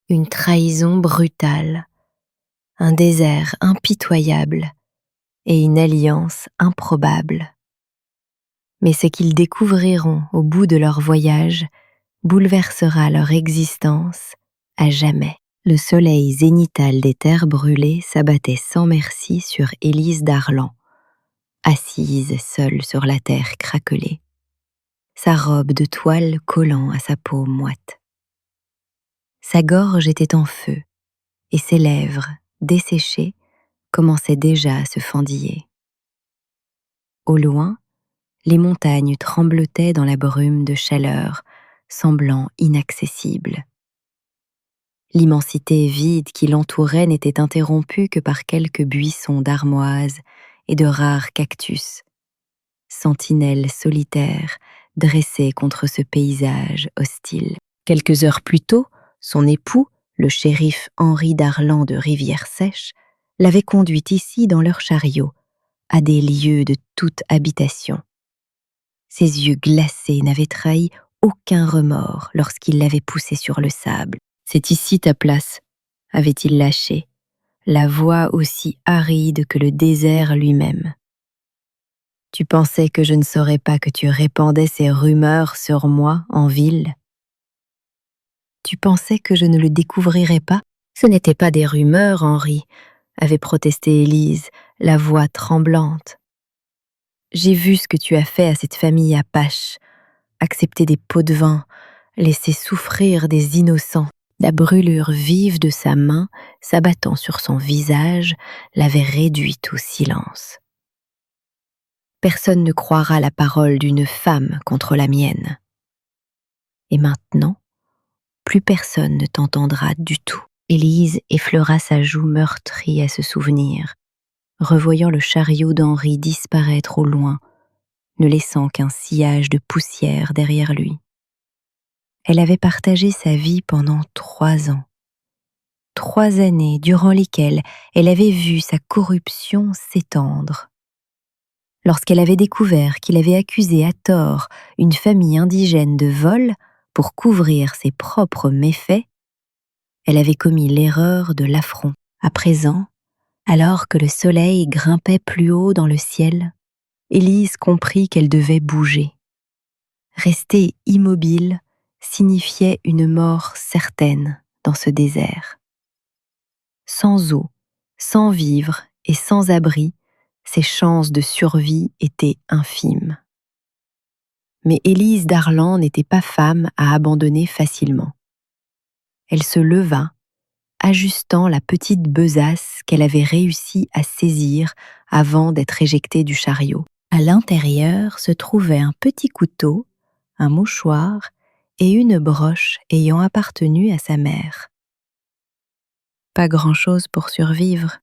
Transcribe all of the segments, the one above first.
une trahison brutale, un désert impitoyable et une alliance improbable. Mais ce qu'ils découvriront au bout de leur voyage bouleversera leur existence à jamais. Le soleil zénital des terres brûlées s'abattait sans merci sur Élise d'Arlan, assise seule sur la terre craquelée, sa robe de toile collant à sa peau moite. Sa gorge était en feu, et ses lèvres, desséchées, commençaient déjà à se fendiller. Au loin, les montagnes tremblotaient dans la brume de chaleur, semblant inaccessibles. L'immensité vide qui l'entourait n'était interrompue que par quelques buissons d'armoises et de rares cactus, sentinelles solitaires dressées contre ce paysage hostile. Quelques heures plus tôt, son époux, le shérif Henri d'Arlan de Rivière-Sèche, l'avait conduite ici dans leur chariot, à des lieues de toute habitation. Ses yeux glacés n'avaient trahi aucun remords lorsqu'il l'avait poussée sur le sable. « C'est ici ta place », avait-il lâché, la voix aussi aride que le désert lui-même. « Tu pensais que je ne saurais pas que tu répandais ces rumeurs sur moi en ville ? Tu pensais que je ne le découvrirais pas ? Ce n'étaient pas des rumeurs, Henri, » avait protesté Élise, la voix tremblante. « J'ai vu ce que tu as fait à cette famille apache, accepter des pots de vin, laisser souffrir des innocents. » La brûlure vive de sa main, s'abattant sur son visage, l'avait réduite au silence. Personne ne croira la parole d'une femme contre la mienne. Et maintenant, plus personne ne t'entendra du tout. Élise effleura sa joue meurtrie à ce souvenir, revoyant le chariot d'Henri disparaître au loin, ne laissant qu'un sillage de poussière derrière lui. Elle avait partagé sa vie pendant 3 ans. 3 années durant lesquelles elle avait vu sa corruption s'étendre. Lorsqu'elle avait découvert qu'il avait accusé à tort une famille indigène de vol pour couvrir ses propres méfaits, elle avait commis l'erreur de l'affront. À présent, alors que le soleil grimpait plus haut dans le ciel, Élise comprit qu'elle devait bouger. Rester immobile signifiait une mort certaine dans ce désert. Sans eau, sans vivres et sans abri, ses chances de survie étaient infimes. Mais Élise d'Arlan n'était pas femme à abandonner facilement. Elle se leva, ajustant la petite besace qu'elle avait réussi à saisir avant d'être éjectée du chariot. À l'intérieur se trouvait un petit couteau, un mouchoir et une broche ayant appartenu à sa mère. Pas grand-chose pour survivre,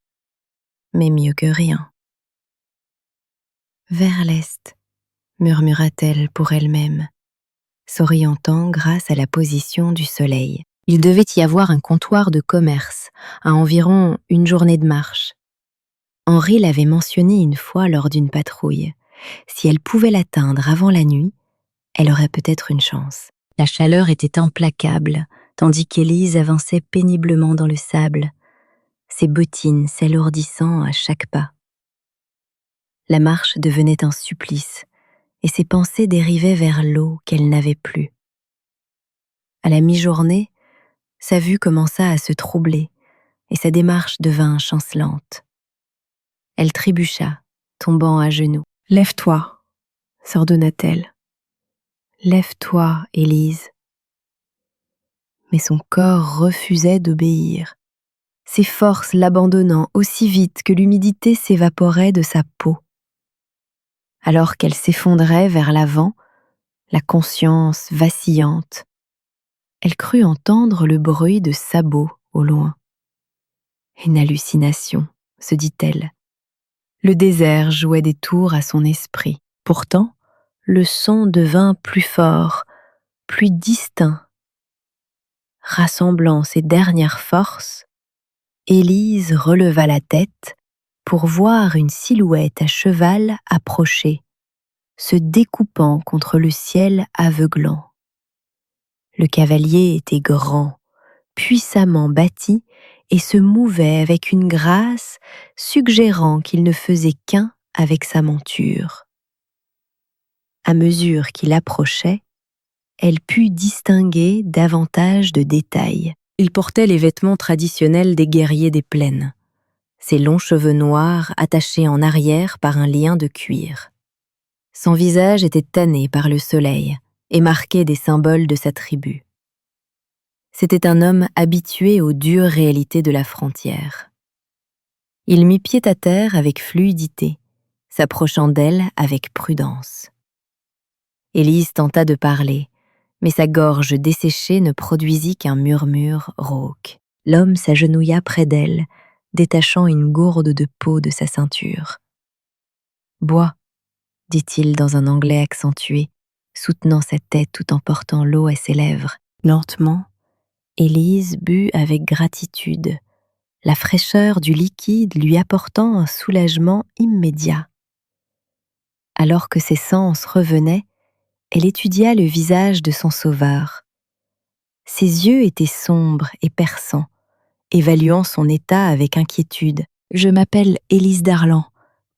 mais mieux que rien. Vers l'est, murmura-t-elle pour elle-même, s'orientant grâce à la position du soleil. Il devait y avoir un comptoir de commerce, à environ 1 journée de marche. Henri l'avait mentionné une fois lors d'une patrouille. Si elle pouvait l'atteindre avant la nuit, elle aurait peut-être une chance. La chaleur était implacable, tandis qu'Élise avançait péniblement dans le sable, ses bottines s'alourdissant à chaque pas. La marche devenait un supplice, et ses pensées dérivaient vers l'eau qu'elle n'avait plus. À la mi-journée, sa vue commença à se troubler, et sa démarche devint chancelante. Elle trébucha, tombant à genoux. « Lève-toi », s'ordonna-t-elle. « Lève-toi, Élise. » Mais son corps refusait d'obéir, ses forces l'abandonnant aussi vite que l'humidité s'évaporait de sa peau. Alors qu'elle s'effondrait vers l'avant, la conscience vacillante, elle crut entendre le bruit de sabots au loin. Une hallucination, se dit-elle. Le désert jouait des tours à son esprit. Pourtant, le son devint plus fort, plus distinct. Rassemblant ses dernières forces, Élise releva la tête pour voir une silhouette à cheval approcher, se découpant contre le ciel aveuglant. Le cavalier était grand, puissamment bâti et se mouvait avec une grâce suggérant qu'il ne faisait qu'un avec sa monture. À mesure qu'il approchait, elle put distinguer davantage de détails. Il portait les vêtements traditionnels des guerriers des plaines, ses longs cheveux noirs attachés en arrière par un lien de cuir. Son visage était tanné par le soleil et marquait des symboles de sa tribu. C'était un homme habitué aux dures réalités de la frontière. Il mit pied à terre avec fluidité, s'approchant d'elle avec prudence. Élise tenta de parler, mais sa gorge desséchée ne produisit qu'un murmure rauque. L'homme s'agenouilla près d'elle, détachant une gourde de peau de sa ceinture. « Bois », dit-il dans un anglais accentué, soutenant sa tête tout en portant l'eau à ses lèvres. Lentement, Élise but avec gratitude, la fraîcheur du liquide lui apportant un soulagement immédiat. Alors que ses sens revenaient, elle étudia le visage de son sauveur. Ses yeux étaient sombres et perçants, évaluant son état avec inquiétude. « Je m'appelle Élise Darlan »,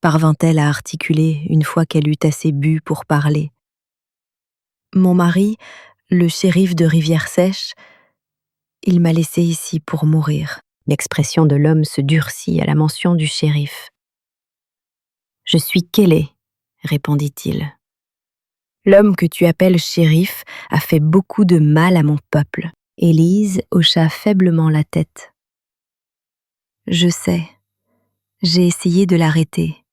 parvint-elle à articuler une fois qu'elle eut assez bu pour parler. « Mon mari, le shérif de Rivière-Sèche, il m'a laissé ici pour mourir. » L'expression de l'homme se durcit à la mention du shérif. « Je suis Kelley, » répondit-il. « L'homme que tu appelles shérif a fait beaucoup de mal à mon peuple. » Élise hocha faiblement la tête. « Je sais, j'ai essayé de l'arrêter.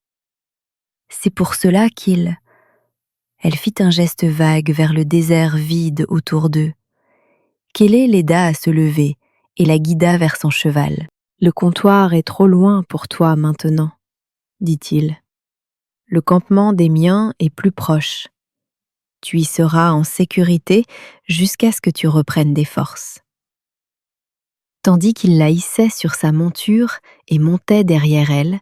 C'est pour cela qu'il... » Elle fit un geste vague vers le désert vide autour d'eux. Kelley l'aida à se lever et la guida vers son cheval. « Le comptoir est trop loin pour toi maintenant, » dit-il. « Le campement des miens est plus proche. Tu y seras en sécurité jusqu'à ce que tu reprennes des forces. » Tandis qu'il la hissait sur sa monture et montait derrière elle,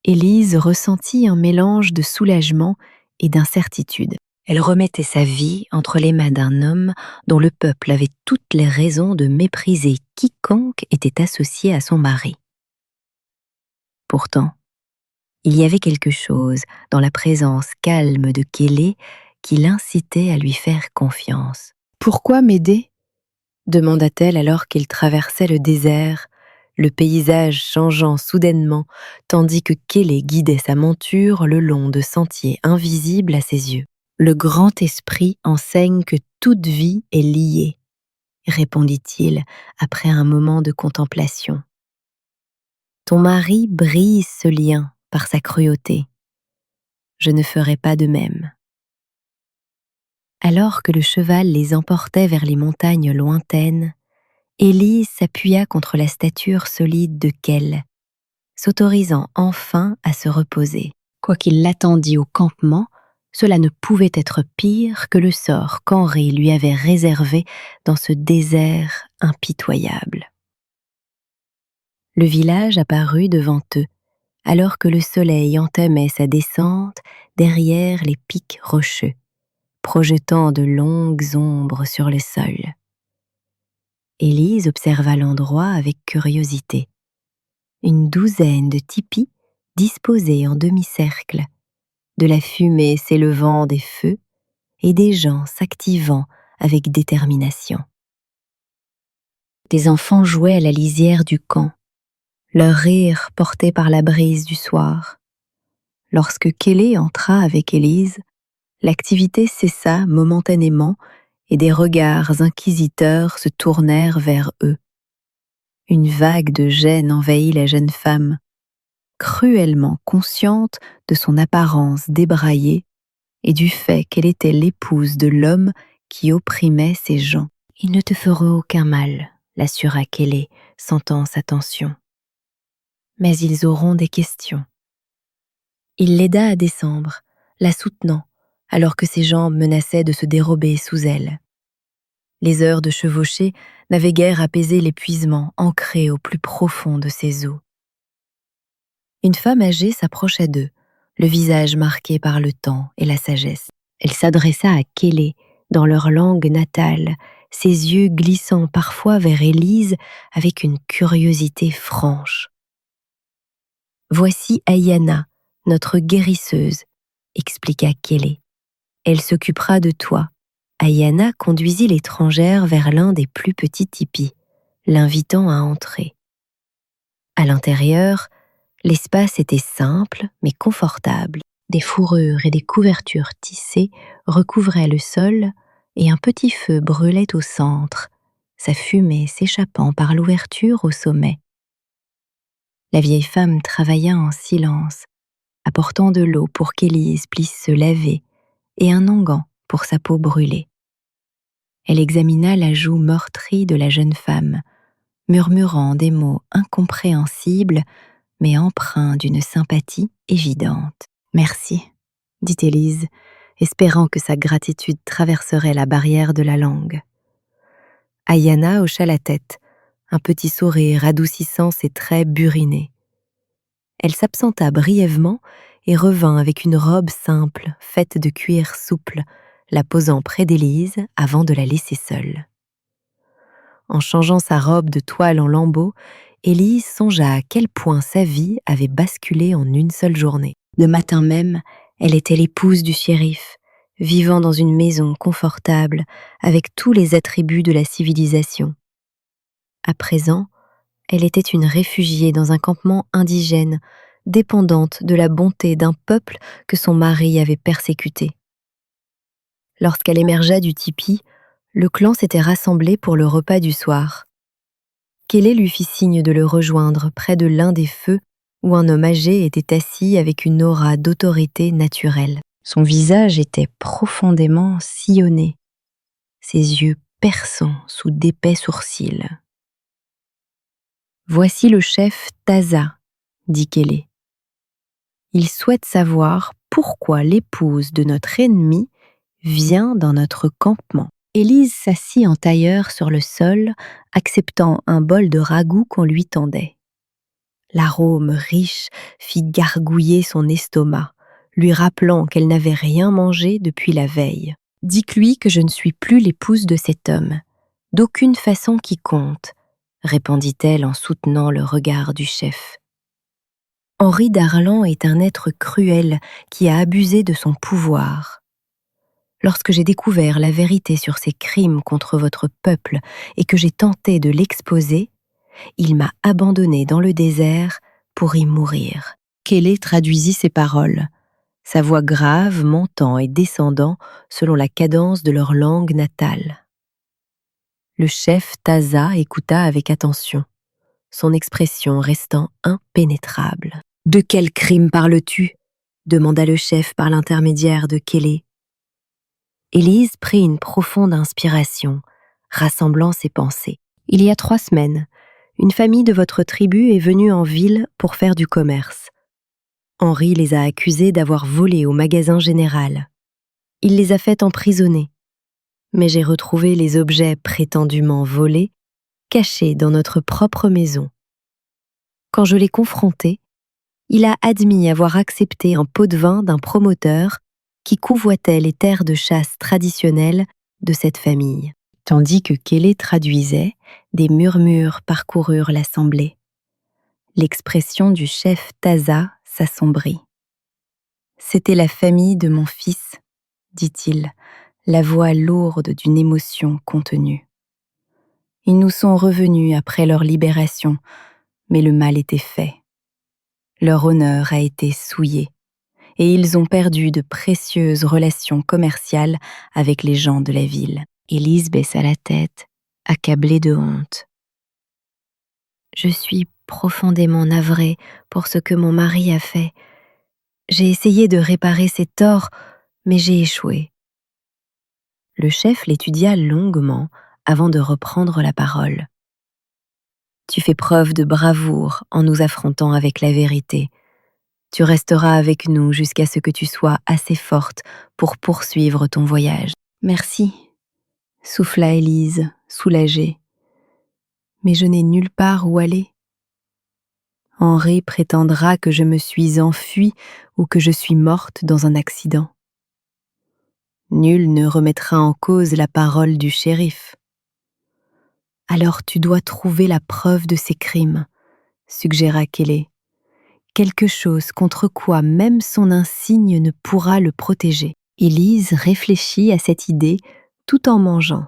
Élise ressentit un mélange de soulagement et d'incertitude. Elle remettait sa vie entre les mains d'un homme dont le peuple avait toutes les raisons de mépriser quiconque était associé à son mari. Pourtant, il y avait quelque chose dans la présence calme de Kelley qui l'incitait à lui faire confiance. « Pourquoi m'aider ?» demanda-t-elle alors qu'ils traversaient le désert, le paysage changeant soudainement, tandis que Kelley guidait sa monture le long de sentiers invisibles à ses yeux. « Le grand esprit enseigne que toute vie est liée, » répondit-il après un moment de contemplation. « Ton mari brise ce lien par sa cruauté. Je ne ferai pas de même. » Alors que le cheval les emportait vers les montagnes lointaines, Élise s'appuya contre la stature solide de Kell, s'autorisant enfin à se reposer. Quoiqu'il l'attendît au campement, cela ne pouvait être pire que le sort qu'Henri lui avait réservé dans ce désert impitoyable. Le village apparut devant eux, alors que le soleil entamait sa descente derrière les pics rocheux, projetant de longues ombres sur le sol. Élise observa l'endroit avec curiosité. Une douzaine de tipis disposés en demi-cercle, de la fumée s'élevant des feux et des gens s'activant avec détermination. Des enfants jouaient à la lisière du camp, leur rire porté par la brise du soir. Lorsque Kelley entra avec Élise, l'activité cessa momentanément et des regards inquisiteurs se tournèrent vers eux. Une vague de gêne envahit la jeune femme, cruellement consciente de son apparence débraillée et du fait qu'elle était l'épouse de l'homme qui opprimait ces gens. « Ils ne te feront aucun mal, » l'assura Kelley, sentant sa tension. « Mais ils auront des questions. » Il l'aida à descendre, la soutenant, alors que ses jambes menaçaient de se dérober sous elle. Les heures de chevauchée n'avaient guère apaisé l'épuisement ancré au plus profond de ses os. Une femme âgée s'approcha d'eux, le visage marqué par le temps et la sagesse. Elle s'adressa à Kelley dans leur langue natale ses yeux glissant parfois vers Élise avec une curiosité franche. « Voici Ayana, notre guérisseuse, » expliqua Kelly. « Elle s'occupera de toi. » Ayana conduisit l'étrangère vers l'un des plus petits tipis, l'invitant à entrer. À l'intérieur, l'espace était simple mais confortable. Des fourrures et des couvertures tissées recouvraient le sol et un petit feu brûlait au centre, sa fumée s'échappant par l'ouverture au sommet. La vieille femme travailla en silence, apportant de l'eau pour qu'Élise puisse se laver et un onguent pour sa peau brûlée. Elle examina la joue meurtrie de la jeune femme, murmurant des mots incompréhensibles mais empreints d'une sympathie évidente. « Merci », dit Élise, espérant que sa gratitude traverserait la barrière de la langue. Ayana hocha la tête, un petit sourire adoucissant ses traits burinés. Elle s'absenta brièvement et revint avec une robe simple, faite de cuir souple, la posant près d'Élise avant de la laisser seule. En changeant sa robe de toile en lambeaux, Élise songea à quel point sa vie avait basculé en une seule journée. Le matin même, elle était l'épouse du shérif, vivant dans une maison confortable avec tous les attributs de la civilisation. À présent, elle était une réfugiée dans un campement indigène, dépendante de la bonté d'un peuple que son mari avait persécuté. Lorsqu'elle émergea du tipi, le clan s'était rassemblé pour le repas du soir. Kelly lui fit signe de le rejoindre près de l'un des feux où un homme âgé était assis avec une aura d'autorité naturelle. Son visage était profondément sillonné, ses yeux perçants sous d'épais sourcils. « Voici le chef Taza, » dit Kelly. « Il souhaite savoir pourquoi l'épouse de notre ennemi vient dans notre campement. » Élise s'assit en tailleur sur le sol, acceptant un bol de ragoût qu'on lui tendait. L'arôme riche fit gargouiller son estomac, lui rappelant qu'elle n'avait rien mangé depuis la veille. « Dites-lui que je ne suis plus l'épouse de cet homme, d'aucune façon qui compte, » répondit-elle en soutenant le regard du chef. « Henri d'Arlan est un être cruel qui a abusé de son pouvoir. Lorsque j'ai découvert la vérité sur ses crimes contre votre peuple et que j'ai tenté de l'exposer, il m'a abandonné dans le désert pour y mourir. » Kelly traduisit ces paroles, sa voix grave montant et descendant selon la cadence de leur langue natale. Le chef Taza écouta avec attention, son expression restant impénétrable. « De quel crime parles-tu » demanda le chef par l'intermédiaire de Kelly. Élise prit une profonde inspiration, rassemblant ses pensées. « Il y a 3 semaines, une famille de votre tribu est venue en ville pour faire du commerce. Henri les a accusés d'avoir volé au magasin général. Il les a fait emprisonner. Mais j'ai retrouvé les objets prétendument volés, cachés dans notre propre maison. Quand je l'ai confronté, il a admis avoir accepté un pot de vin d'un promoteur qui convoitait les terres de chasse traditionnelles de cette famille. » Tandis que Kelly traduisait, des murmures parcoururent l'assemblée. L'expression du chef Taza s'assombrit. « C'était la famille de mon fils, » dit-il, la voix lourde d'une émotion contenue. « Ils nous sont revenus après leur libération, mais le mal était fait. Leur honneur a été souillé, et ils ont perdu de précieuses relations commerciales avec les gens de la ville. » Élise baissa la tête, accablée de honte. « Je suis profondément navrée pour ce que mon mari a fait. J'ai essayé de réparer ses torts, mais j'ai échoué. » Le chef l'étudia longuement avant de reprendre la parole. « Tu fais preuve de bravoure en nous affrontant avec la vérité. Tu resteras avec nous jusqu'à ce que tu sois assez forte pour poursuivre ton voyage. »« Merci », souffla Élise, soulagée. « Mais je n'ai nulle part où aller. Henri prétendra que je me suis enfuie ou que je suis morte dans un accident. Nul ne remettra en cause la parole du shérif. Alors tu dois trouver la preuve de ces crimes, suggéra Kelly. Quelque chose contre quoi même son insigne ne pourra le protéger. Élise réfléchit à cette idée tout en mangeant.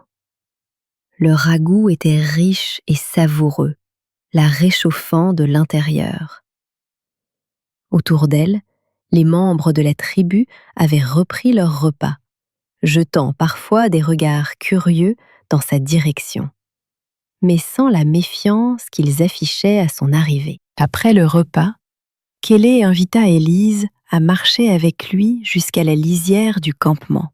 Le ragoût était riche et savoureux, la réchauffant de l'intérieur. Autour d'elle, les membres de la tribu avaient repris leur repas, jetant parfois des regards curieux dans sa direction, mais sans la méfiance qu'ils affichaient à son arrivée. Après le repas, Kelly invita Élise à marcher avec lui jusqu'à la lisière du campement.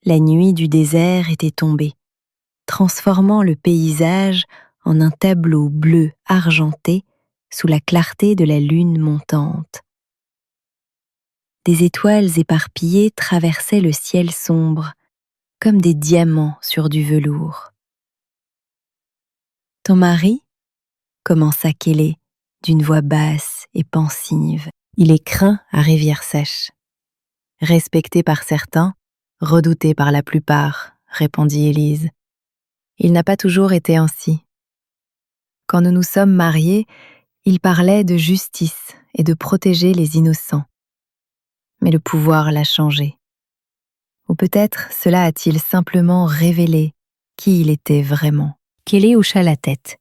La nuit du désert était tombée, transformant le paysage en un tableau bleu argenté sous la clarté de la lune montante. Des étoiles éparpillées traversaient le ciel sombre, comme des diamants sur du velours. « Ton mari ?» commença Kelly d'une voix basse et pensive. « Il est craint à Rivière-Sèche. Respecté par certains, redouté par la plupart, » répondit Élise. « Il n'a pas toujours été ainsi. Quand nous nous sommes mariés, il parlait de justice et de protéger les innocents. Mais le pouvoir l'a changé. Ou peut-être cela a-t-il simplement révélé qui il était vraiment. » Kelly hocha la tête,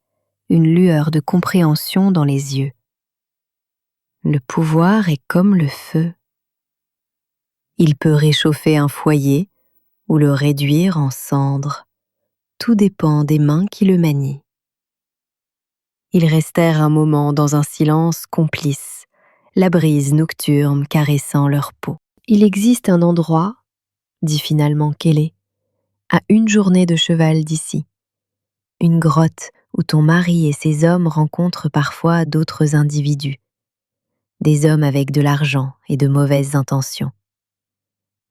une lueur de compréhension dans les yeux. Le pouvoir est comme le feu. Il peut réchauffer un foyer ou le réduire en cendres. Tout dépend des mains qui le manient. Ils restèrent un moment dans un silence complice, la brise nocturne caressant leur peau. « Il existe un endroit, » dit finalement Kelly, « à une journée de cheval d'ici. Une grotte où ton mari et ses hommes rencontrent parfois d'autres individus. Des hommes avec de l'argent et de mauvaises intentions.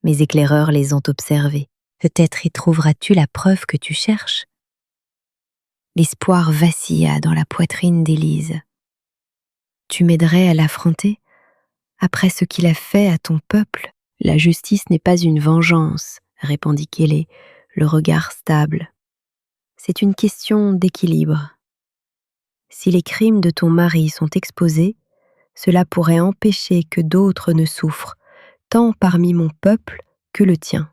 Mes éclaireurs les ont observés. Peut-être y trouveras-tu la preuve que tu cherches. » L'espoir vacilla dans la poitrine d'Élise. « Tu m'aiderais à l'affronter ? Après ce qu'il a fait à ton peuple ? » « La justice n'est pas une vengeance, » répondit Kelly, le regard stable. « C'est une question d'équilibre. Si les crimes de ton mari sont exposés, cela pourrait empêcher que d'autres ne souffrent, tant parmi mon peuple que le tien. »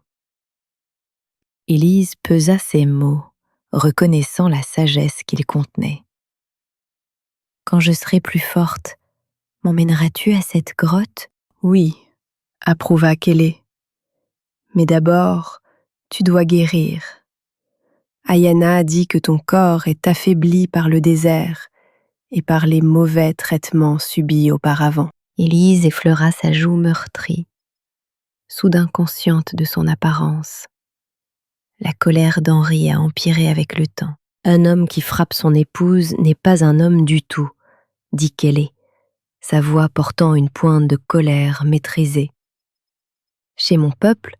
Élise pesa ces mots, reconnaissant la sagesse qu'ils contenaient. « Quand je serai plus forte, m'emmèneras-tu à cette grotte ? » « Oui, » approuva Kelly. « Mais d'abord, tu dois guérir. Ayana dit que ton corps est affaibli par le désert et par les mauvais traitements subis auparavant. » Élise effleura sa joue meurtrie, soudain consciente de son apparence. La colère d'Henri a empiré avec le temps. « Un homme qui frappe son épouse n'est pas un homme du tout, » dit Kelly, sa voix portant une pointe de colère maîtrisée. « Chez mon peuple,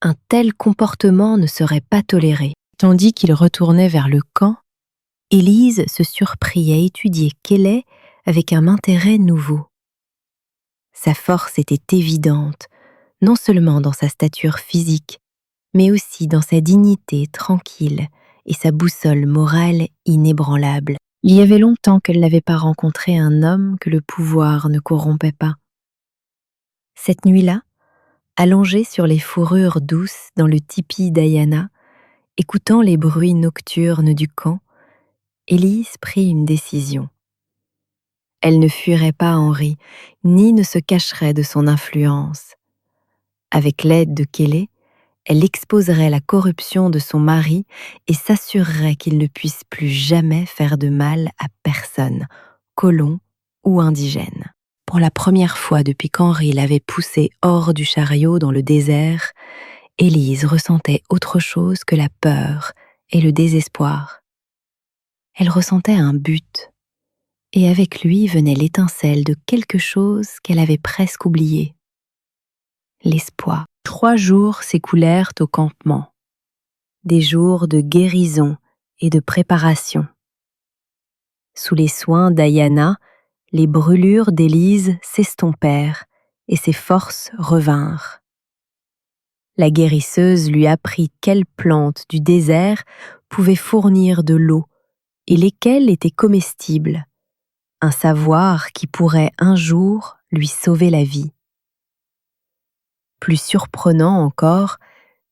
un tel comportement ne serait pas toléré. » Tandis qu'il retournait vers le camp, Élise se surprit à étudier Kelly avec un intérêt nouveau. Sa force était évidente, non seulement dans sa stature physique, mais aussi dans sa dignité tranquille et sa boussole morale inébranlable. Il y avait longtemps qu'elle n'avait pas rencontré un homme que le pouvoir ne corrompait pas. Cette nuit-là, allongée sur les fourrures douces dans le tipi d'Ayana, écoutant les bruits nocturnes du camp, Élise prit une décision. Elle ne fuirait pas Henri, ni ne se cacherait de son influence. Avec l'aide de Kelly, elle exposerait la corruption de son mari et s'assurerait qu'il ne puisse plus jamais faire de mal à personne, colon ou indigène. Pour la première fois depuis qu'Henri l'avait poussée hors du chariot dans le désert, Élise ressentait autre chose que la peur et le désespoir. Elle ressentait un but, et avec lui venait l'étincelle de quelque chose qu'elle avait presque oublié. L'espoir. 3 jours s'écoulèrent au campement, des jours de guérison et de préparation. Sous les soins d'Ayana, les brûlures d'Élise s'estompèrent et ses forces revinrent. La guérisseuse lui apprit quelle plante du désert pouvaient fournir de l'eau et lesquelles étaient comestibles, un savoir qui pourrait un jour lui sauver la vie. Plus surprenant encore,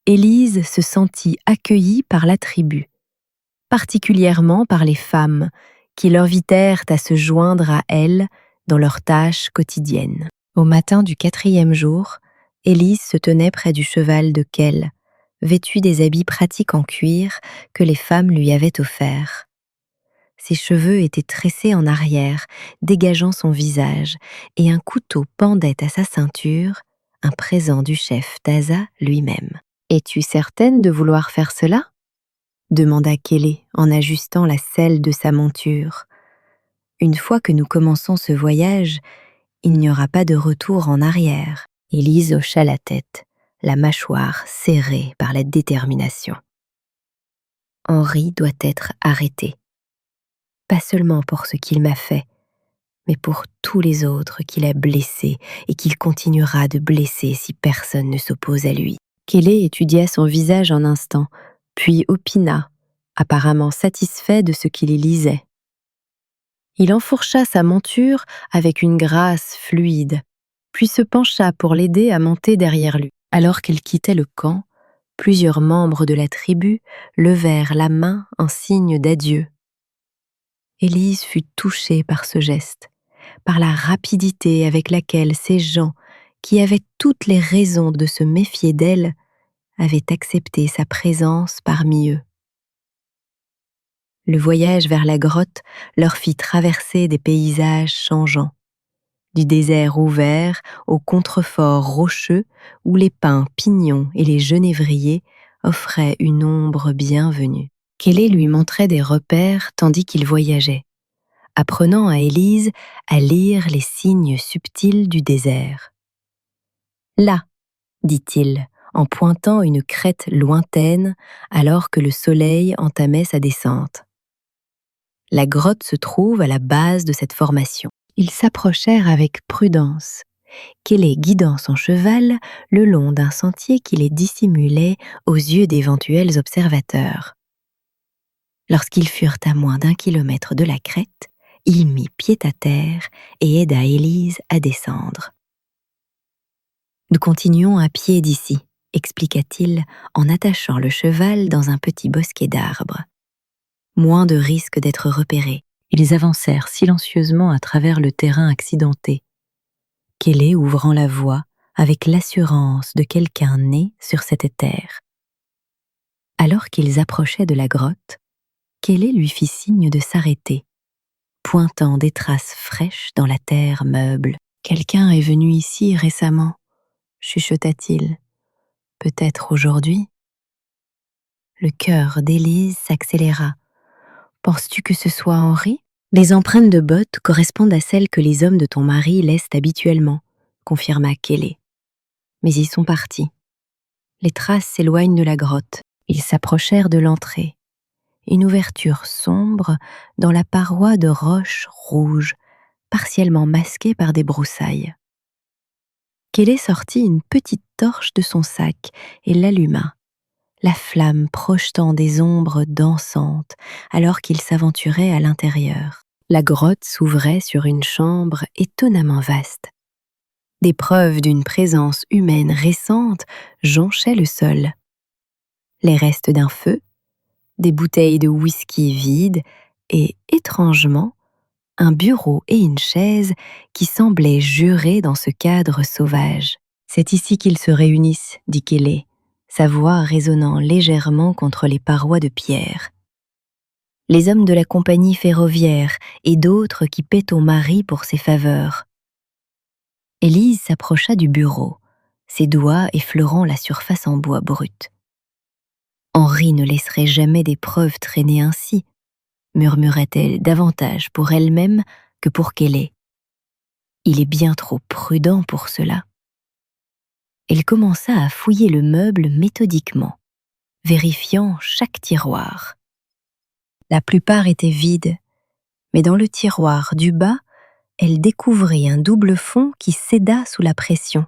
Élise se sentit accueillie par la tribu, particulièrement par les femmes qui l'invitèrent à se joindre à elle dans leurs tâches quotidiennes. Au matin du 4e jour, Élise se tenait près du cheval de Kell, vêtue des habits pratiques en cuir que les femmes lui avaient offerts. Ses cheveux étaient tressés en arrière, dégageant son visage, et un couteau pendait à sa ceinture, un présent du chef Taza lui-même. « Es-tu certaine de vouloir faire cela ?» demanda Kélé en ajustant la selle de sa monture. « Une fois que nous commençons ce voyage, il n'y aura pas de retour en arrière. » Élise hocha la tête, la mâchoire serrée par la détermination. « Henri doit être arrêté. Pas seulement pour ce qu'il m'a fait, mais pour tous les autres qu'il a blessés et qu'il continuera de blesser si personne ne s'oppose à lui. » Kélé étudia son visage un instant, puis opina, apparemment satisfait de ce qu'il y lisait. Il enfourcha sa monture avec une grâce fluide, puis se pencha pour l'aider à monter derrière lui. Alors qu'il quittait le camp, plusieurs membres de la tribu levèrent la main en signe d'adieu. Élise fut touchée par ce geste, par la rapidité avec laquelle ces gens, qui avaient toutes les raisons de se méfier d'elle, avaient accepté sa présence parmi eux. Le voyage vers la grotte leur fit traverser des paysages changeants, du désert ouvert aux contreforts rocheux où les pins, pignons et les genévriers offraient une ombre bienvenue. Kélé lui montrait des repères tandis qu'il voyageait, apprenant à Élise à lire les signes subtils du désert. « Là », dit-il, en pointant une crête lointaine alors que le soleil entamait sa descente. La grotte se trouve à la base de cette formation. Ils s'approchèrent avec prudence, Kélé guidant son cheval le long d'un sentier qui les dissimulait aux yeux d'éventuels observateurs. Lorsqu'ils furent à moins d'1 kilomètre de la crête, il mit pied à terre et aida Élise à descendre. « Nous continuons à pied d'ici, » expliqua-t-il en attachant le cheval dans un petit bosquet d'arbres. Moins de risque d'être repérés. Ils avancèrent silencieusement à travers le terrain accidenté, Kélé ouvrant la voie avec l'assurance de quelqu'un né sur cette terre. Alors qu'ils approchaient de la grotte, Kélé lui fit signe de s'arrêter, pointant des traces fraîches dans la terre meuble. « Quelqu'un est venu ici récemment, » chuchota-t-il. « Peut-être aujourd'hui ?» Le cœur d'Élise s'accéléra. « Penses-tu que ce soit Henri ?» « Les empreintes de bottes correspondent à celles que les hommes de ton mari laissent habituellement, » confirma Kélé. « Mais ils sont partis. Les traces s'éloignent de la grotte. » Ils s'approchèrent de l'entrée. Une ouverture sombre dans la paroi de roches rouges, partiellement masquée par des broussailles. Kélé sortit une petite torche de son sac et l'alluma, la flamme projetant des ombres dansantes alors qu'il s'aventurait à l'intérieur. La grotte s'ouvrait sur une chambre étonnamment vaste. Des preuves d'une présence humaine récente jonchaient le sol. Les restes d'un feu, des bouteilles de whisky vides et, étrangement, un bureau et une chaise qui semblaient jurer dans ce cadre sauvage. « C'est ici qu'ils se réunissent, » dit Kélé, sa voix résonnant légèrement contre les parois de pierre. « Les hommes de la compagnie ferroviaire et d'autres qui paient ton mari pour ses faveurs. » Élise s'approcha du bureau, ses doigts effleurant la surface en bois brut. « Henri ne laisserait jamais des preuves traîner ainsi, » murmurait-elle davantage pour elle-même que pour Kélé. « Il est bien trop prudent pour cela. » Elle commença à fouiller le meuble méthodiquement, vérifiant chaque tiroir. La plupart étaient vides, mais dans le tiroir du bas, elle découvrit un double fond qui céda sous la pression.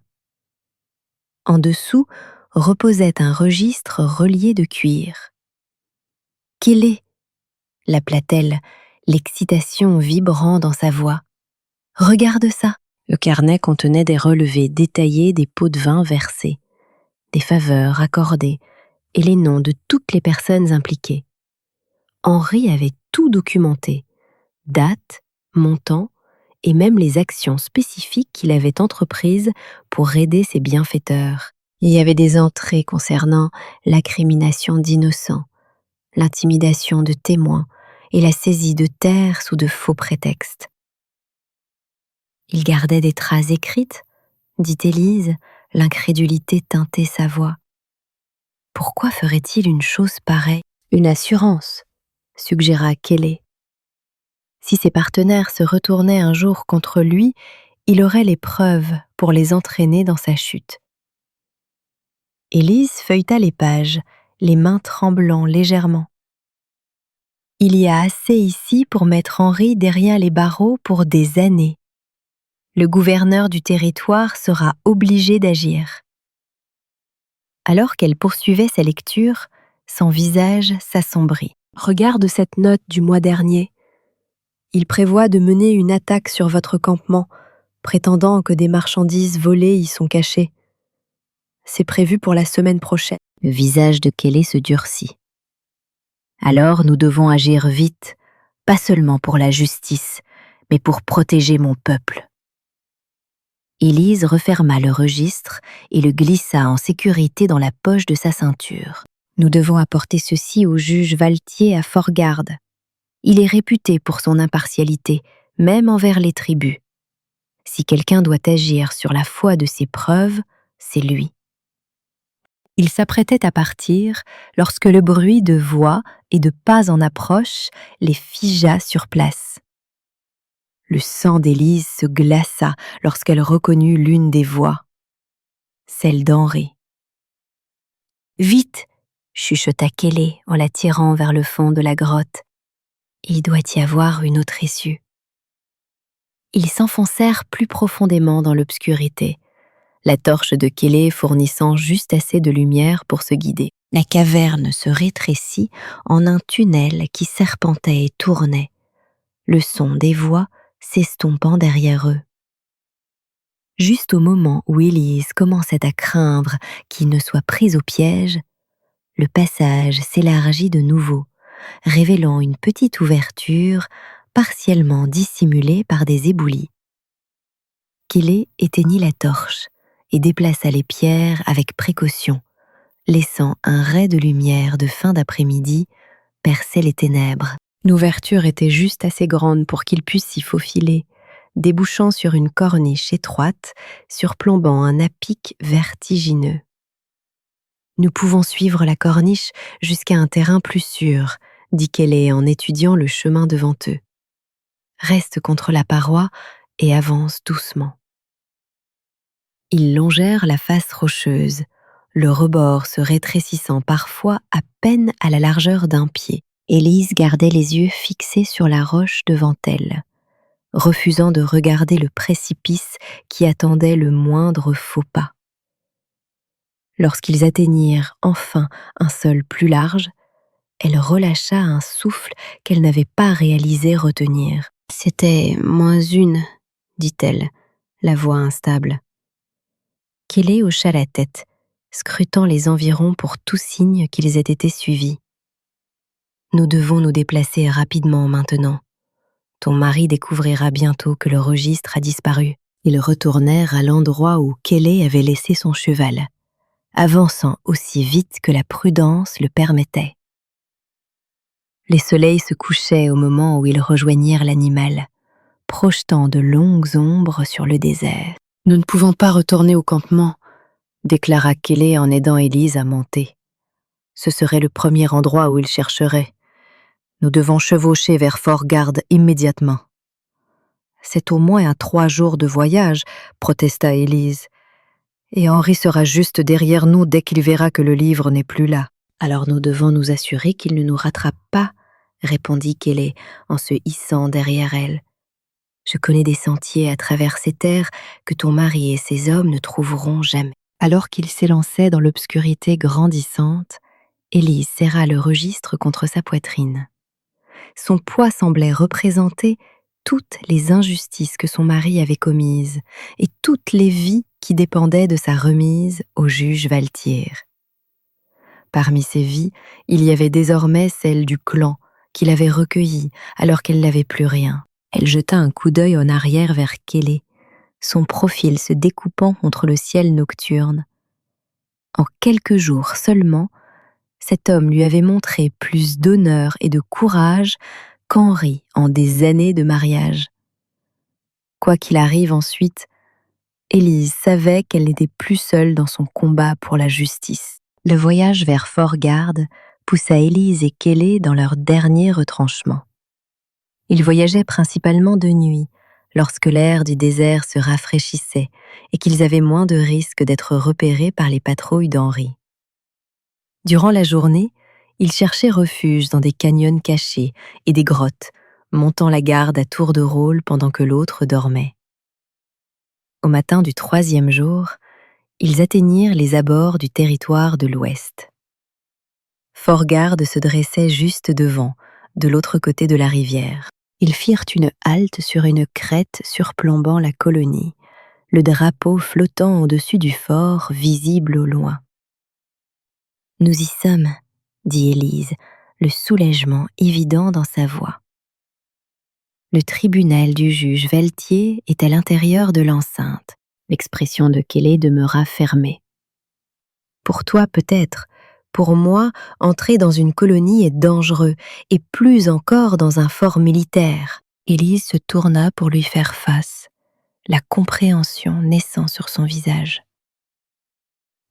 En dessous reposait un registre relié de cuir. Kelly, l'appela-t-elle, l'excitation vibrant dans sa voix. Regarde ça. Le carnet contenait des relevés détaillés des pots de vin versés, des faveurs accordées et les noms de toutes les personnes impliquées. Henri avait tout documenté, date, montant et même les actions spécifiques qu'il avait entreprises pour aider ses bienfaiteurs. Il y avait des entrées concernant l'incrimination d'innocents, l'intimidation de témoins et la saisie de terres sous de faux prétextes. Il gardait des traces écrites, dit Élise, l'incrédulité teintait sa voix. Pourquoi ferait-il une chose pareille? Une assurance, suggéra Kelly. Si ses partenaires se retournaient un jour contre lui, il aurait les preuves pour les entraîner dans sa chute. Élise feuilleta les pages, les mains tremblant légèrement. Il y a assez ici pour mettre Henri derrière les barreaux pour des années. Le gouverneur du territoire sera obligé d'agir. Alors qu'elle poursuivait sa lecture, son visage s'assombrit. Regarde cette note du mois dernier. Il prévoit de mener une attaque sur votre campement, prétendant que des marchandises volées y sont cachées. C'est prévu pour la semaine prochaine. Le visage de Kelly se durcit. Alors nous devons agir vite, pas seulement pour la justice, mais pour protéger mon peuple. Élise referma le registre et le glissa en sécurité dans la poche de sa ceinture. Nous devons apporter ceci au juge Valtier à Fort-Garde. Il est réputé pour son impartialité, même envers les tribus. Si quelqu'un doit agir sur la foi de ses preuves, c'est lui. Il s'apprêtait à partir lorsque le bruit de voix et de pas en approche les figea sur place. Le sang d'Élise se glaça lorsqu'elle reconnut l'une des voix, celle d'Henri. « Vite !» chuchota Kelly en la tirant vers le fond de la grotte. « Il doit y avoir une autre issue. » Ils s'enfoncèrent plus profondément dans l'obscurité, la torche de Kelly fournissant juste assez de lumière pour se guider. La caverne se rétrécit en un tunnel qui serpentait et tournait, le son des voix s'estompant derrière eux. Juste au moment où Élise commençait à craindre qu'il ne soit prise au piège, le passage s'élargit de nouveau, révélant une petite ouverture partiellement dissimulée par des éboulis. Kelly éteignit la torche et déplaça les pierres avec précaution, laissant un rai de lumière de fin d'après-midi percer les ténèbres. L'ouverture était juste assez grande pour qu'il puisse s'y faufiler, débouchant sur une corniche étroite, surplombant un à-pic vertigineux. Nous pouvons suivre la corniche jusqu'à un terrain plus sûr, dit Kelly en étudiant le chemin devant eux. Reste contre la paroi et avance doucement. Ils longèrent la face rocheuse, le rebord se rétrécissant parfois à peine à la largeur d'un pied. Élise gardait les yeux fixés sur la roche devant elle, refusant de regarder le précipice qui attendait le moindre faux pas. Lorsqu'ils atteignirent enfin un sol plus large, elle relâcha un souffle qu'elle n'avait pas réalisé retenir. « C'était -1, dit-elle, la voix instable. Kelly hocha la tête, scrutant les environs pour tout signe qu'ils aient été suivis. « Nous devons nous déplacer rapidement maintenant. Ton mari découvrira bientôt que le registre a disparu. » Ils retournèrent à l'endroit où Kelly avait laissé son cheval, avançant aussi vite que la prudence le permettait. Les soleils se couchaient au moment où ils rejoignirent l'animal, projetant de longues ombres sur le désert. « Nous ne pouvons pas retourner au campement, » déclara Kelly en aidant Élise à monter. « Ce serait le premier endroit où ils chercheraient. Nous devons chevaucher vers Fort-Garde immédiatement. » « C'est au moins à 3 jours de voyage, » protesta Élise. « Et Henri sera juste derrière nous dès qu'il verra que le livre n'est plus là. »« Alors nous devons nous assurer qu'il ne nous rattrape pas, » répondit Kelly en se hissant derrière elle. « Je connais des sentiers à travers ces terres que ton mari et ses hommes ne trouveront jamais. » Alors qu'ils s'élançaient dans l'obscurité grandissante, Élise serra le registre contre sa poitrine. Son poids semblait représenter toutes les injustices que son mari avait commises et toutes les vies qui dépendaient de sa remise au juge Valtier. Parmi ces vies, il y avait désormais celle du clan qu'il avait recueillie alors qu'elle n'avait plus rien. Elle jeta un coup d'œil en arrière vers Kélé, son profil se découpant contre le ciel nocturne. En quelques jours seulement, cet homme lui avait montré plus d'honneur et de courage qu'Henri en des années de mariage. Quoi qu'il arrive ensuite, Élise savait qu'elle n'était plus seule dans son combat pour la justice. Le voyage vers Fort-Garde poussa Élise et Kélé dans leur dernier retranchement. Ils voyageaient principalement de nuit, lorsque l'air du désert se rafraîchissait et qu'ils avaient moins de risques d'être repérés par les patrouilles d'Henri. Durant la journée, ils cherchaient refuge dans des canyons cachés et des grottes, montant la garde à tour de rôle pendant que l'autre dormait. Au matin du 3e jour, ils atteignirent les abords du territoire de l'Ouest. Fort-Garde se dressait juste devant, de l'autre côté de la rivière. Ils firent une halte sur une crête surplombant la colonie, le drapeau flottant au-dessus du fort, visible au loin. « Nous y sommes », dit Élise, le soulagement évident dans sa voix. Le tribunal du juge Valtier est à l'intérieur de l'enceinte. L'expression de Kélé demeura fermée. Pour toi peut-être, pour moi, entrer dans une colonie est dangereux, et plus encore dans un fort militaire. Élise se tourna pour lui faire face, la compréhension naissant sur son visage.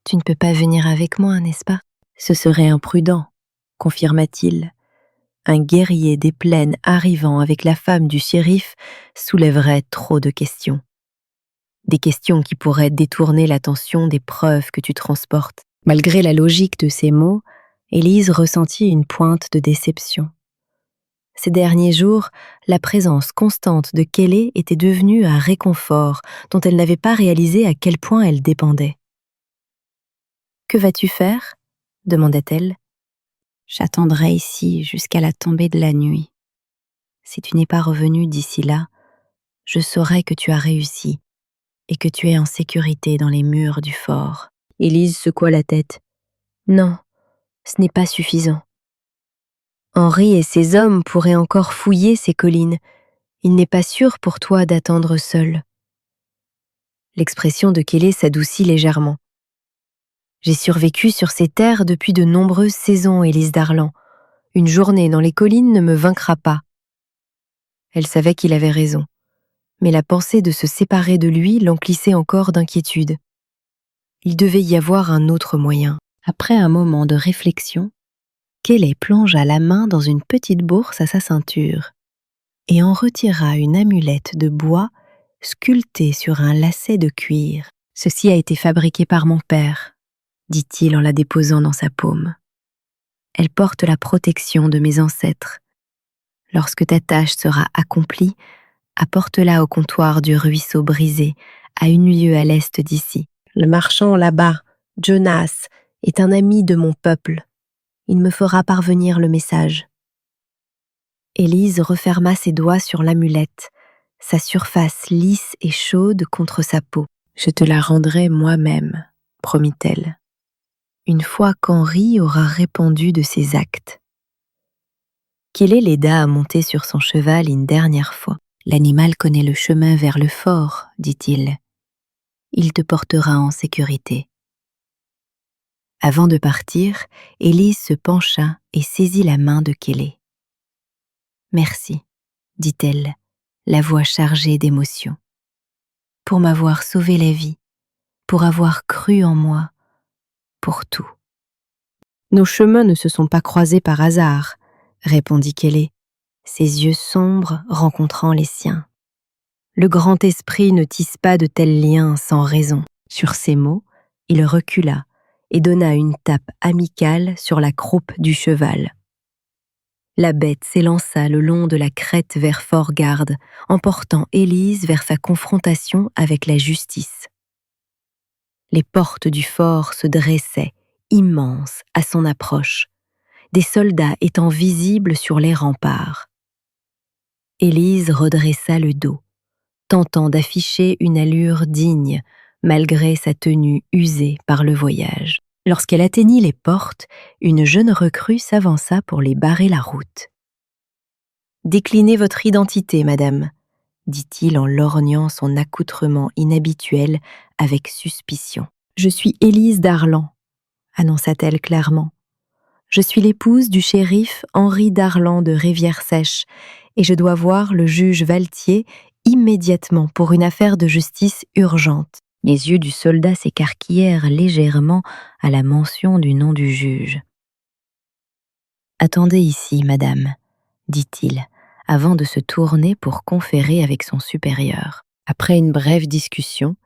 Tu ne peux pas venir avec moi, n'est-ce pas? Ce serait imprudent, confirma-t-il. Un guerrier des plaines arrivant avec la femme du shérif soulèverait trop de questions. Des questions qui pourraient détourner l'attention des preuves que tu transportes. Malgré la logique de ces mots, Élise ressentit une pointe de déception. Ces derniers jours, la présence constante de Kélé était devenue un réconfort dont elle n'avait pas réalisé à quel point elle dépendait. « Que vas-tu faire ?» demanda-t-elle. « J'attendrai ici jusqu'à la tombée de la nuit. Si tu n'es pas revenu d'ici là, je saurai que tu as réussi et que tu es en sécurité dans les murs du fort. » Élise secoua la tête. « Non, ce n'est pas suffisant. Henri et ses hommes pourraient encore fouiller ces collines. Il n'est pas sûr pour toi d'attendre seul. » L'expression de Kélé s'adoucit légèrement. « J'ai survécu sur ces terres depuis de nombreuses saisons, Élise Darlan. Une journée dans les collines ne me vaincra pas. » Elle savait qu'il avait raison, mais la pensée de se séparer de lui l'emplissait encore d'inquiétude. Il devait y avoir un autre moyen. Après un moment de réflexion, Kélé plongea la main dans une petite bourse à sa ceinture et en retira une amulette de bois sculptée sur un lacet de cuir. « Ceci a été fabriqué par mon père, » dit-il en la déposant dans sa paume. « Elle porte la protection de mes ancêtres. Lorsque ta tâche sera accomplie, apporte-la au comptoir du ruisseau brisé, à une lieue à l'est d'ici. Le marchand là-bas, Jonas, est un ami de mon peuple. Il me fera parvenir le message. » Élise referma ses doigts sur l'amulette, sa surface lisse et chaude contre sa peau. « Je te la rendrai moi-même, » promit-elle, une fois qu'Henri aura répondu de ses actes. Kélé l'aida à monter sur son cheval une dernière fois. « L'animal connaît le chemin vers le fort, » dit-il. « Il te portera en sécurité. » Avant de partir, Élise se pencha et saisit la main de Kélé. « Merci, » dit-elle, la voix chargée d'émotion, « pour m'avoir sauvé la vie, pour avoir cru en moi, pour tout. » « Nos chemins ne se sont pas croisés par hasard, » répondit Kélé, ses yeux sombres rencontrant les siens. « Le grand esprit ne tisse pas de tels liens sans raison. » Sur ces mots, il recula et donna une tape amicale sur la croupe du cheval. La bête s'élança le long de la crête vers Fort-Garde, emportant Élise vers sa confrontation avec la justice. Les portes du fort se dressaient, immenses, à son approche. des soldats étant visibles sur les remparts. Élise redressa le dos, tentant d'afficher une allure digne, malgré sa tenue usée par le voyage. Lorsqu'elle atteignit les portes, une jeune recrue s'avança pour les barrer la route. « Déclinez votre identité, madame », dit-il en lorgnant son accoutrement inhabituel avec suspicion. « Je suis Élise Darlan », annonça-t-elle clairement. « Je suis l'épouse du shérif Henri Darlan de Rivière-Sèche et je dois voir le juge Valtier immédiatement pour une affaire de justice urgente. » Les yeux du soldat s'écarquillèrent légèrement à la mention du nom du juge. « Attendez ici, madame, » dit-il, avant de se tourner pour conférer avec son supérieur. Après une brève discussion,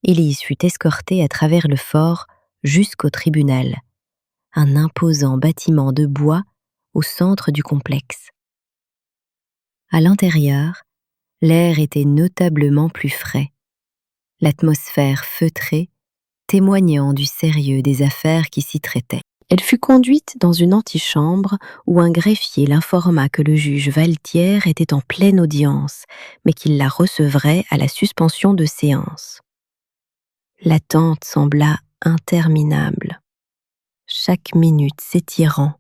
Élise fut escortée à travers le fort jusqu'au tribunal, un imposant bâtiment de bois au centre du complexe. À l'intérieur, l'air était notablement plus frais, l'atmosphère feutrée, témoignant du sérieux des affaires qui s'y traitaient. Elle fut conduite dans une antichambre où un greffier l'informa que le juge Valtier était en pleine audience, mais qu'il la recevrait à la suspension de séance. L'attente sembla interminable, chaque minute s'étirant,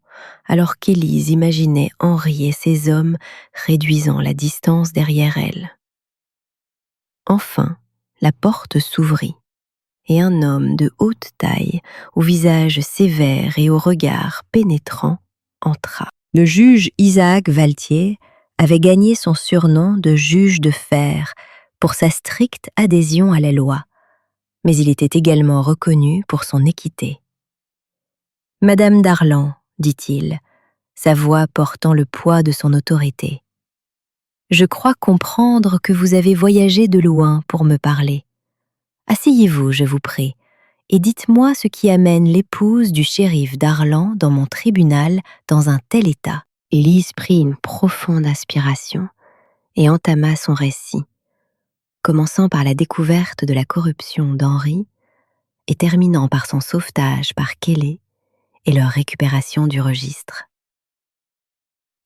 alors qu'Élise imaginait Henri et ses hommes réduisant la distance derrière elle. Enfin, la porte s'ouvrit, et un homme de haute taille, au visage sévère et au regard pénétrant, entra. Le juge Isaac Valtier avait gagné son surnom de juge de fer pour sa stricte adhésion à la loi, mais il était également reconnu pour son équité. « Madame Darlan, » dit-il, sa voix portant le poids de son autorité. « Je crois comprendre que vous avez voyagé de loin pour me parler. Asseyez-vous, je vous prie, et dites-moi ce qui amène l'épouse du shérif Darlan dans mon tribunal dans un tel état. » Élise prit une profonde inspiration et entama son récit, commençant par la découverte de la corruption d'Henri et terminant par son sauvetage par Kelley et leur récupération du registre.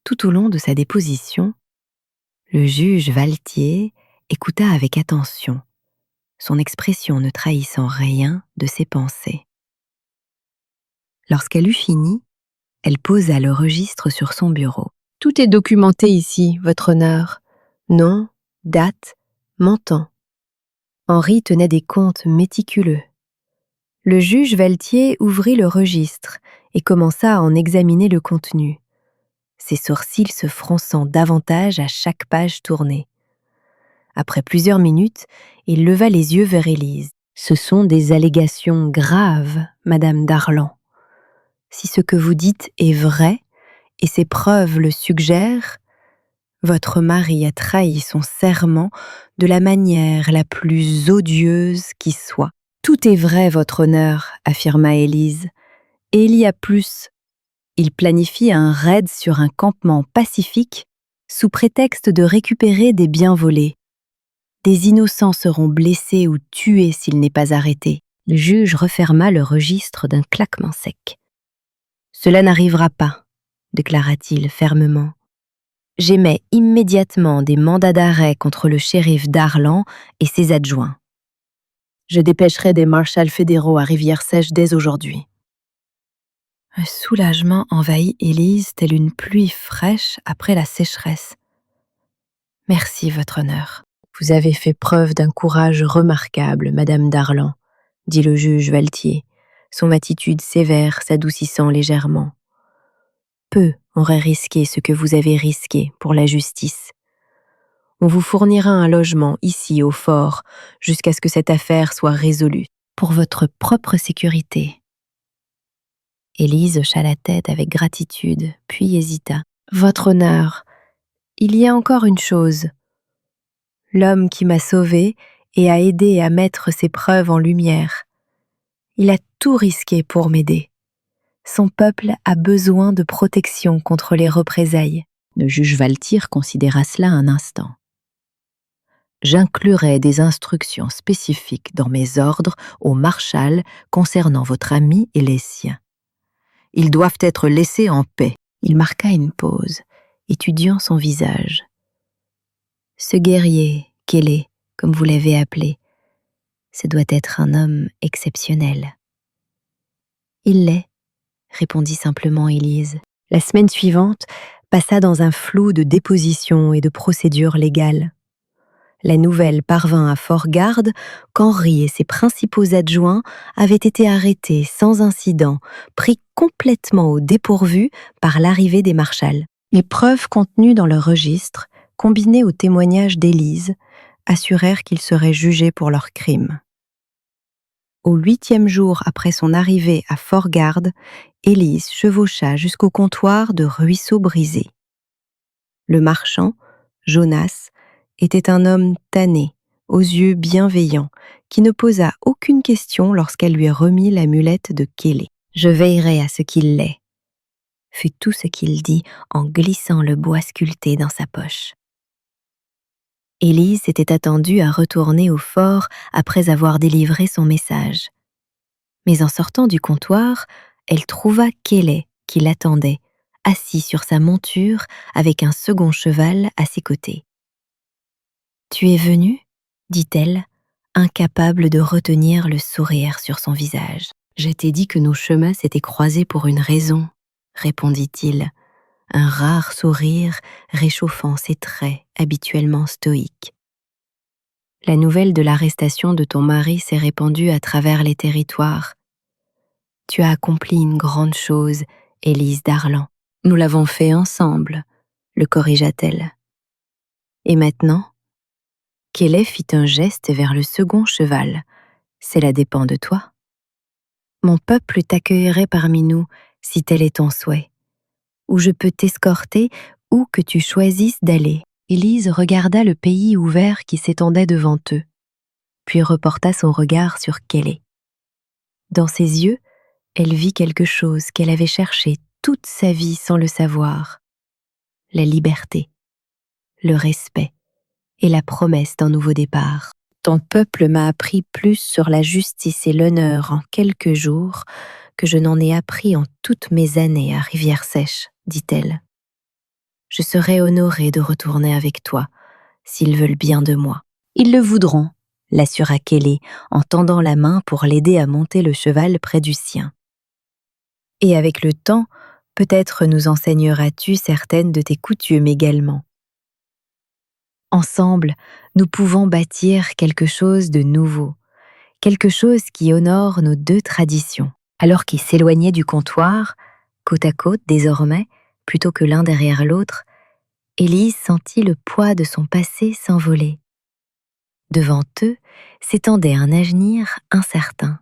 Tout au long de sa déposition, le juge Valtier écouta avec attention, son expression ne trahissant rien de ses pensées. Lorsqu'elle eut fini, elle posa le registre sur son bureau. « Tout est documenté ici, votre honneur. Nom, date, montant. » Henri tenait des comptes méticuleux. Le juge Valtier ouvrit le registre et commença à en examiner le contenu, ses sourcils se fronçant davantage à chaque page tournée. Après plusieurs minutes, il leva les yeux vers Élise. « Ce sont des allégations graves, madame Darlan. Si ce que vous dites est vrai, et ces preuves le suggèrent, votre mari a trahi son serment de la manière la plus odieuse qui soit. »« Tout est vrai, votre honneur, » affirma Élise. « Et il y a plus. Il planifie un raid sur un campement pacifique sous prétexte de récupérer des biens volés. Des innocents seront blessés ou tués s'il n'est pas arrêté. » Le juge referma le registre d'un claquement sec. « Cela n'arrivera pas, » déclara-t-il fermement. « J'émets immédiatement des mandats d'arrêt contre le shérif Darlan et ses adjoints. Je dépêcherai des marshals fédéraux à Rivière-Sèche dès aujourd'hui. » Un soulagement envahit Élise telle une pluie fraîche après la sécheresse. « Merci, votre honneur. Vous avez fait preuve d'un courage remarquable, madame Darlan, » dit le juge Valtier, son attitude sévère s'adoucissant légèrement. « Peu auraient risqué ce que vous avez risqué pour la justice. On vous fournira un logement ici au fort jusqu'à ce que cette affaire soit résolue, pour votre propre sécurité. » Élise hocha la tête avec gratitude, puis hésita. « Votre honneur, il y a encore une chose. L'homme qui m'a sauvée et a aidé à mettre ses preuves en lumière. Il a tout risqué pour m'aider. Son peuple a besoin de protection contre les représailles. » Le juge Valtier considéra cela un instant. « J'inclurai des instructions spécifiques dans mes ordres au marshal concernant votre ami et les siens. Ils doivent être laissés en paix. Il marqua une pause, étudiant son visage. Ce guerrier, Kélé, comme vous l'avez appelé, ce doit être un homme exceptionnel. Il l'est, répondit simplement Élise. La semaine suivante passa dans un flou de dépositions et de procédures légales. La nouvelle parvint à Fort-Garde qu'Henri et ses principaux adjoints avaient été arrêtés sans incident, pris complètement au dépourvu par l'arrivée des marshals. Les preuves contenues dans leur registre, combinées aux témoignages d'Élise, assurèrent qu'ils seraient jugés pour leurs crimes. Au 8e jour après son arrivée à Fort-Garde, Élise chevaucha jusqu'au comptoir de Ruisseau-Brisé. Le marchand, Jonas, était un homme tanné, aux yeux bienveillants, qui ne posa aucune question lorsqu'elle lui remit la mulette de Kélé. « Je veillerai à ce qu'il l'ait », fut tout ce qu'il dit en glissant le bois sculpté dans sa poche. Élise s'était attendue à retourner au fort après avoir délivré son message. Mais en sortant du comptoir, elle trouva Kélé qui l'attendait, assis sur sa monture avec un second cheval à ses côtés. « Tu es venu ?» dit-elle, incapable de retenir le sourire sur son visage. « Je t'ai dit que nos chemins s'étaient croisés pour une raison, » répondit-il, un rare sourire réchauffant ses traits habituellement stoïques. « La nouvelle de l'arrestation de ton mari s'est répandue à travers les territoires. Tu as accompli une grande chose, Élise Darlan. Nous l'avons fait ensemble, le corrigea-t-elle. Et maintenant, Kélé fit un geste vers le second cheval. Cela dépend de toi. Mon peuple t'accueillerait parmi nous si tel est ton souhait, ou je peux t'escorter où que tu choisisses d'aller. Élise regarda le pays ouvert qui s'étendait devant eux, puis reporta son regard sur Kélé. Dans ses yeux, elle vit quelque chose qu'elle avait cherché toute sa vie sans le savoir. La liberté, le respect et la promesse d'un nouveau départ. Ton peuple m'a appris plus sur la justice et l'honneur en quelques jours que je n'en ai appris en toutes mes années à Rivière-Sèche, dit-elle. Je serai honorée de retourner avec toi, s'ils veulent bien de moi. Ils le voudront, l'assura Kélé, en tendant la main pour l'aider à monter le cheval près du sien. Et avec le temps, peut-être nous enseigneras-tu certaines de tes coutumes également. Ensemble, nous pouvons bâtir quelque chose de nouveau, quelque chose qui honore nos deux traditions. Alors qu'ils s'éloignaient du comptoir, côte à côte désormais, plutôt que l'un derrière l'autre, Élise sentit le poids de son passé s'envoler. Devant eux s'étendait un avenir incertain,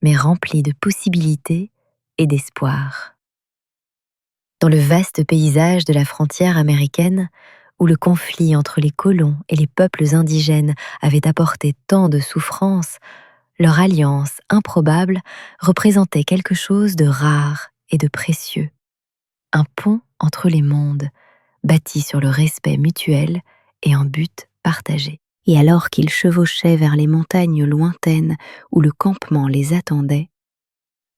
mais rempli de possibilités et d'espoir. Dans le vaste paysage de la frontière américaine, où le conflit entre les colons et les peuples indigènes avait apporté tant de souffrances, leur alliance improbable représentait quelque chose de rare et de précieux. Un pont entre les mondes, bâti sur le respect mutuel et un but partagé. Et alors qu'ils chevauchaient vers les montagnes lointaines où le campement les attendait,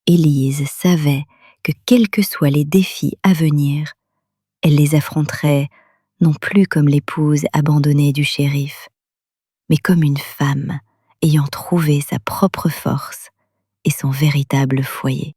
Élise savait que quels que soient les défis à venir, elle les affronterait non plus comme l'épouse abandonnée du shérif, mais comme une femme ayant trouvé sa propre force et son véritable foyer.